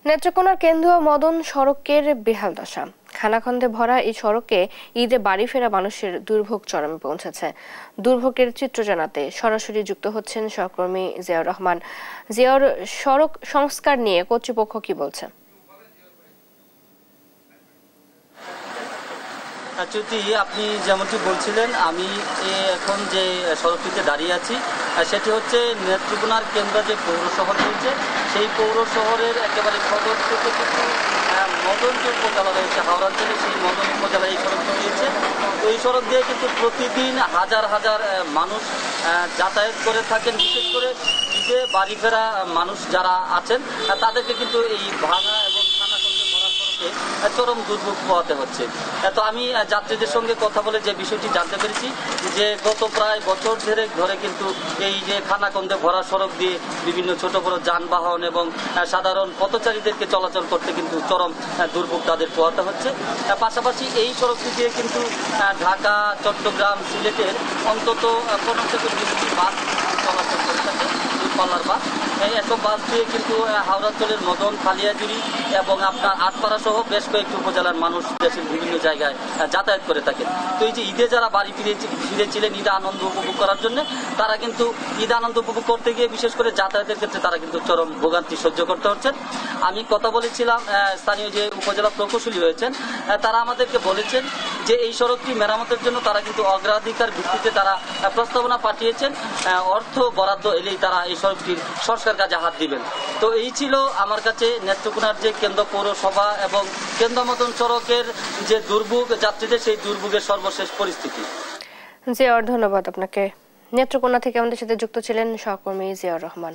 নেত্রকোনার কেন্দুয়া মদন সড়কের বেহাল দশা। খানাখন্দে ভরা এই সড়কে ঈদে বাড়ি ফেরা মানুষের দুর্ভোগ চরমে পৌঁছেছে। দুর্ভোগের চিত্র জানাতে সরাসরি যুক্ত হচ্ছেন সহকর্মী জিয়াউর রহমান। জিয়াউর, সড়ক সংস্কার নিয়ে কর্তৃপক্ষ কি বলছে? চ্যুতি, আপনি যেমনটি বলছিলেন, আমি এখন যে সড়কটিতে দাঁড়িয়ে আছি সেটি হচ্ছে নেত্রকোনার কেন্দ্র যে পৌর শহর রয়েছে সেই পৌর শহরের একেবারে সদর থেকে কিন্তু মদন যে উপজেলা রয়েছে হাওড়া অঞ্চলে, সেই মদন উপজেলায় এই সড়কটি রয়েছে। তো এই সড়ক দিয়ে কিন্তু প্রতিদিন হাজার হাজার মানুষ যাতায়াত করে থাকেন। বিশেষ করে ঈদে বাড়ি ফেরা মানুষ যারা আছেন তাদেরকে কিন্তু এই ভাঙা এবং চরম দুর্ভোগ পোহাতে হচ্ছে। তো আমি যাত্রীদের সঙ্গে কথা বলে যে বিষয়টি জানতে পেরেছি যে গত প্রায় বছর ধরে কিন্তু এই যে খানাখন্দে ভরা সড়ক দিয়ে বিভিন্ন ছোট বড় যানবাহন এবং সাধারণ পথচারীদেরকে চলাচল করতে কিন্তু চরম দুর্ভোগ তাদের পোহাতে হচ্ছে। পাশাপাশি এই সড়কটি দিয়ে কিন্তু ঢাকা, চট্টগ্রাম, সিলেটের অন্তত 15 থেকে 20টি বাস চলাচল করে থাকে, দূরপাল্লার বাস। এসব বাস দিয়ে কিন্তু হাওড়া অঞ্চলের মদন, কালিয়াজুড়ি এবং আপনার আটপাড়া সহ বেশ কয়েকটি উপজেলার মানুষ দেশের বিভিন্ন জায়গায় যাতায়াত করে থাকেন। তো এই যে ঈদে যারা বাড়ি ফিরেছিলেন ঈদ আনন্দ উপভোগ করার জন্য, তারা কিন্তু ঈদ আনন্দ উপভোগ করতে গিয়ে বিশেষ করে যাতায়াতের ক্ষেত্রে তারা কিন্তু চরম ভোগান্তি সহ্য করতে হচ্ছেন। আমি কথা বলেছিলাম স্থানীয় যে উপজেলা প্রকৌশলী রয়েছেন, তারা আমাদেরকে বলেছেন যে এই সড়কটি মেরামতের জন্য তারা কিন্তু অগ্রাধিকার ভিত্তিতে তারা প্রস্তাবনা পাঠিয়েছেন। অর্থ বরাদ্দ এলেই তারা এই সড়কটির সংস্কার কাজে হাত দিবেন। তো এই ছিল আমার কাছে নেত্রকোনার যে কেন্দ্র পৌরসভা এবং কেন্দ্র মদন সড়কের যে দুর্ভোগ যাত্রীদের, সেই দুর্ভোগের সর্বশেষ পরিস্থিতি। জিয়াউর, ধন্যবাদ আপনাকে। নেত্রকোনা থেকে আমাদের সাথে যুক্ত ছিলেন সহকর্মী জিয়াউর রহমান।